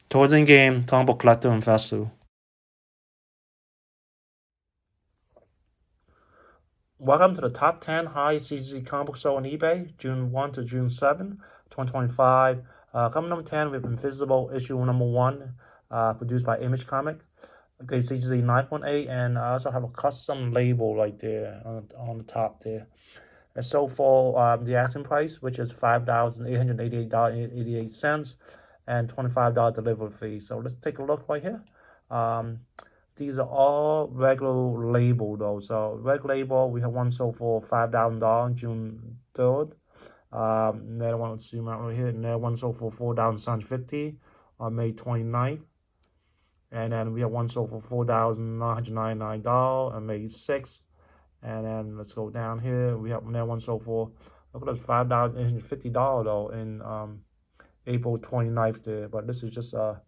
Towards in game, comic book collector investor. Welcome to the top 10 highest CGC comic book sold on eBay, June 1 to June 7, 2025. Coming number 10, we have Invisible issue number 1, produced by Image Comic. Okay, CGC 9.8, and I also have a custom label right there on the top there. And so for the asking price, which is $5,888.88, and $25 delivery fee. So let's take a look right here. These are all regular label though. So regular label, we have one sold for $5,000 June 3rd. Another one, let's zoom out right here. Another one sold for $4,750 on May 29th. And then we have one sold for $4,999 on May 6th. And then let's go down here. We have another one sold for, look at this, $5,850 though in April 29th there. But this is just a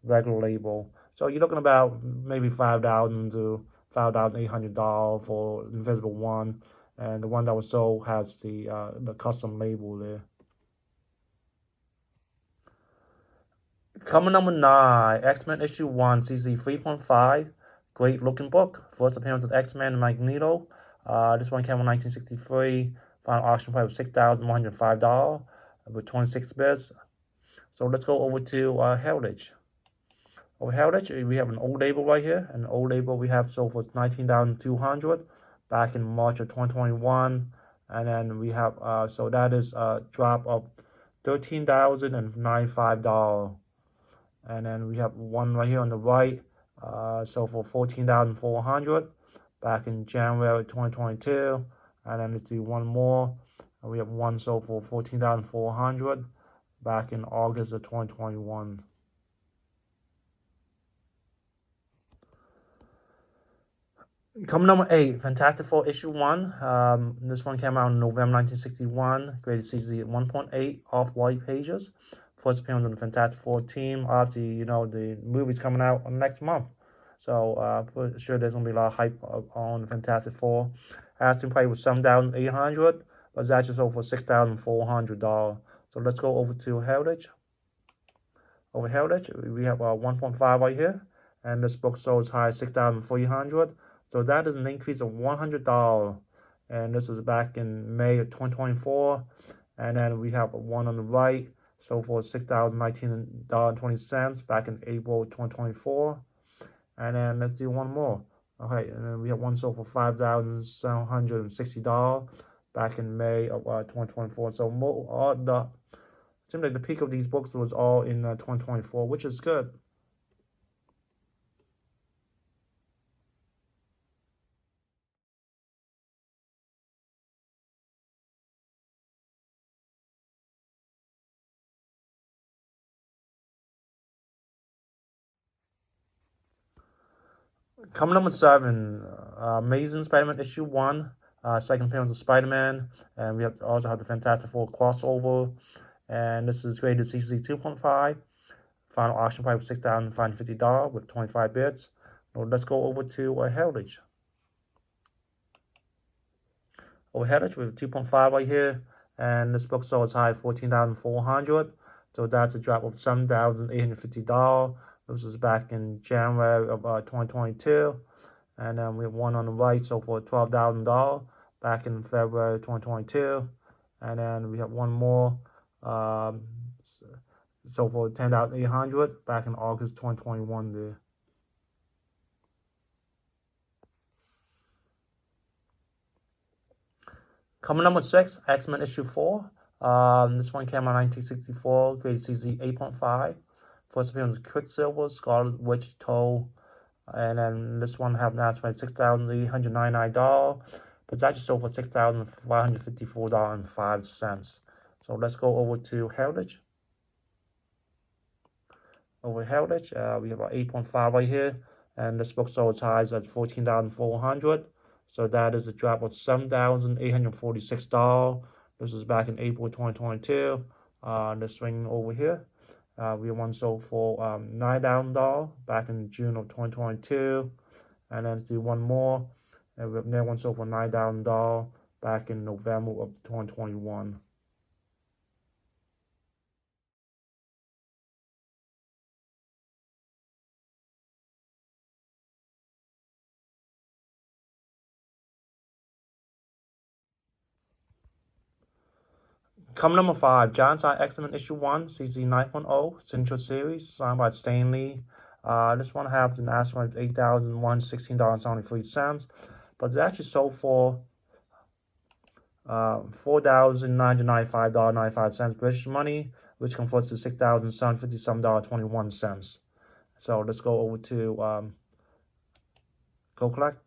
regular label. So you're looking about maybe $5,000 to $5,800 for Invisible one, and the one that was sold has the custom label there. Coming number 9, X-Men issue 1, CC 3.5. Great looking book. First appearance of X-Men and Magneto. This one came in 1963. Final auction price was $6,105 with 26 bits. So let's go over to Heritage. Over Heritage, we have an old label right here. An old label we have sold for $19,200 back in March of 2021. And then we have, so that is a drop of $13,095. And then we have one right here on the right, so for $14,400 back in January 2022. And then let's do one more. We have one sold for $14,400 back in August of 2021. Coming number 8, Fantastic Four issue 1. This one came out in November 1961. Graded CGC 1.8, off-white pages. First appearance on the Fantastic Four team. Obviously, you know, the movie's coming out next month. So, for sure there's going to be a lot of hype on the Fantastic Four. Asking price was $7,800, but it's actually sold for $6,400. So let's go over to Heritage. Over Heritage, we have 1.5 right here. And this book sold as high as $6,300. So that is an increase of $100. And this was back in May of 2024. And then we have one on the right. So for $6,019.20 back in April 2024. And then let's do one more. Okay, and then we have one sold for $5,760 back in May of 2024. So seems like the peak of these books was all in 2024, which is good. Coming number 7, Amazing Spider-Man issue 1, second appearance of Spider-Man, and we also have the Fantastic Four crossover, and this is graded CC 2.5. Final auction price was $6,550 with 25 bits. Now let's go over to Heritage. Over Heritage, we have 2.5 right here, and this book sold as high as $14,400, so that's a drop of $7,850. This was back in January of 2022. And then we have one on the right, so for $12,000 back in February 2022. And then we have one more, so for $10,800 back in August 2021 there. Coming number 6, X-Men issue 4. This one came out in 1964, grade CZ 8.5. First appearance was Quicksilver, Scarlet Witch, Toad, and then this one have now spent $6,899, but it's actually sold for $6,554.05. So let's go over to Heritage. Over Heritage, we have our 8.5 right here, and this book sold as high as at $14,400. So that is a drop of $7,846. This is back in April 2022. Let's swing over here. We have one sold for $9,000 back in June of 2022. And then let's do one more. And we have another one sold for $9,000 back in November of 2021. Come number 5, Giant Size X-Men issue 1, CZ 9.0, Central Series, signed by Stanley. This one has an estimate of $8,116.73, but it actually sold for $4,995.95 British money, which converts to $6,757.21. So let's go over to Go Collect.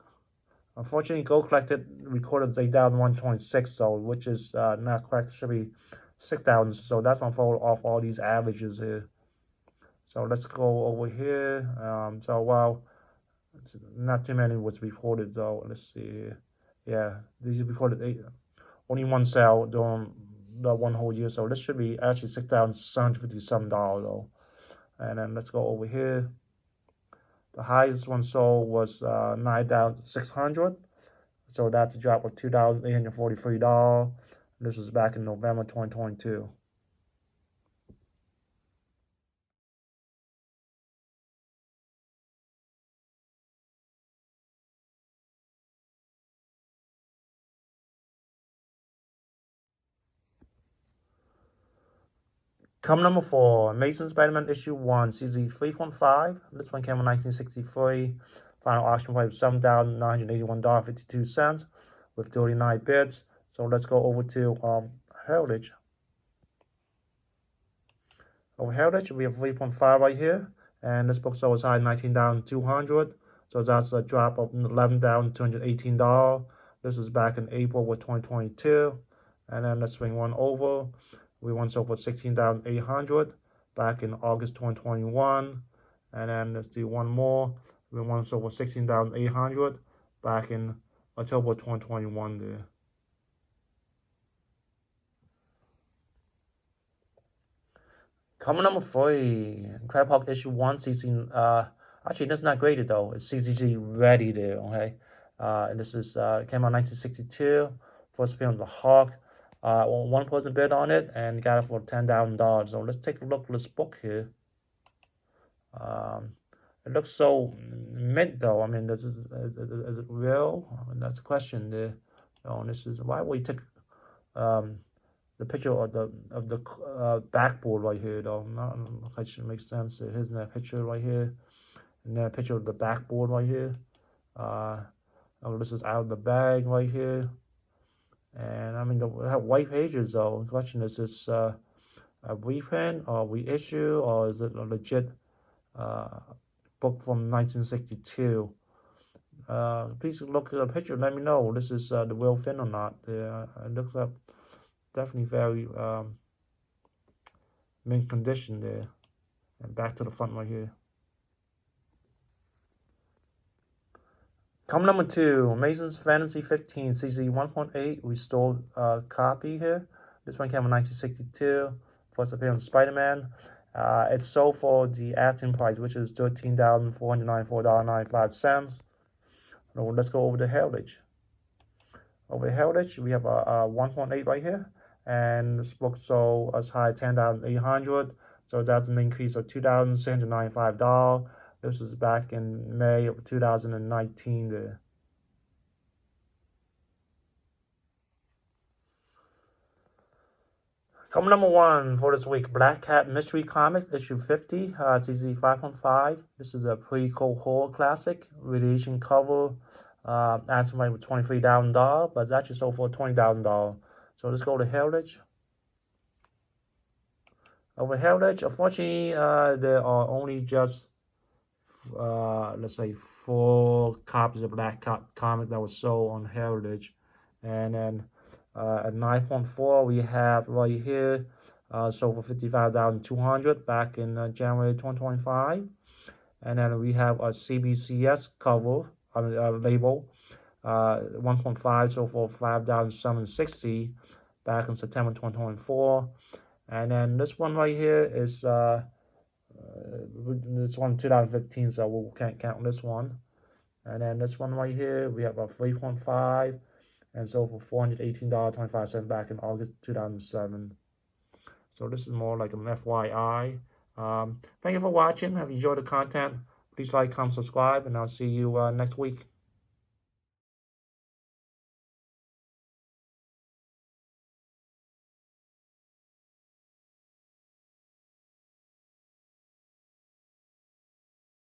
Unfortunately, Go Collected recorded 8,126, so which is not correct. It should be 6,000. So that's gonna fall off all these averages here. So let's go over here. So while not too many was reported though. Let's see here. Yeah, these recorded 8. Only one sale during the one whole year. So this should be actually $6,757 though. And then let's go over here. The highest one sold was 9,600. So that's a drop of $2,843. This was back in November 2022. Come number 4, Amazing Spider-Man issue 1, CZ 3.5. This one came in 1963. Final auction price of $7,981.52 with 39 bids. So let's go over to Heritage. Over Heritage, we have 3.5 right here. And this book sold as high as $19,200. So that's a drop of $11,218. This is back in April with 2022. And then let's swing one over. We won sold for $16,800 back in August 2021. And then let's do one more. We won sold for $16,800 back in October 2021 there. Coming number 3, Crab Hawk issue 1, CC. Actually, that's not graded though. It's CCG ready there, okay? And this is came out 1962. First appearance of the Hawk. One person bid on it and got it for $10,000. So let's take a look at this book here. It looks so mint though. I mean, is it real? I mean, that's the question there. So this is why would you take the picture of the backboard right here though? Not quite sure it makes sense. Here's that picture right here, and then a picture of the backboard right here. Oh, this is out of the bag right here. And I mean, they have white pages though. The question is this a reprint or reissue, or is it a legit book from 1962? Please look at the picture and let me know this is the real thing or not. It looks like definitely very mint condition there. And back to the front right here. Come number 2, Amazing Fantasy 15, CZ 1.8, restored copy here. This one came in 1962. First appearance of Spider-Man. It's sold for the asking price, which is $13,494.95. Let's go over to Heritage. Over Heritage, we have a 1.8 right here. And this book sold as high as $10,800. So that's an increase of $2,695. This was back in May of 2019 there. Come number 1 for this week, Black Cat Mystery Comics, issue 50, CZ 5.5. This is a pre-Cold Horror classic, radiation cover, estimated with $23,000, but it's actually sold for $20,000. So let's go to Heritage. Over Heritage, unfortunately, there are only just let's say 4 copies of Black Cat comic that was sold on Heritage. And then at 9.4 we have right here sold for $55,200 back in January 2025. And then we have a CBCS cover label 1.5 sold for $5,760 back in September 2024. And then this one right here is this one 2015, so we can't count this one. And then this one right here, we have a 3.5 and sold for $418.25 back in August 2007. So this is more like an FYI. Thank you for watching. Have you enjoyed the content? Please like, comment, subscribe, and I'll see you next week.